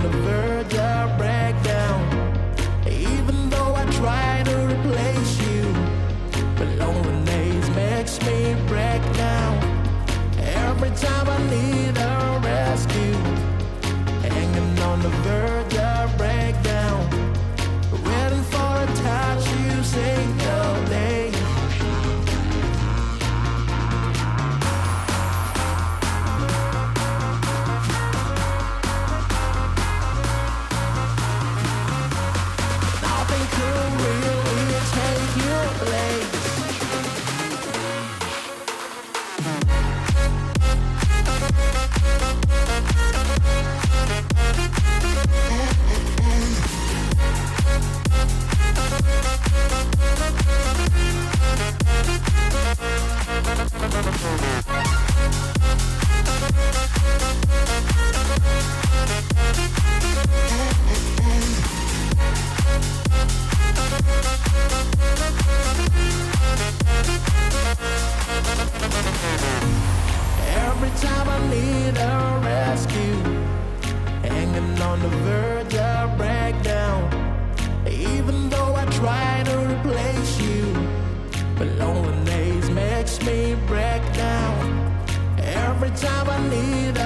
on the verge of breakdown. Even though I try to replace you, but loneliness makes me break down. Every time I need a rescue, hanging on the verge of breakdown, waiting for a touch you say no day. Nothing could really take your place. Every time I need a rescue, hanging on the verge of breakdown. Even though I try to replace you, but loneliness makes me break down. Every time I need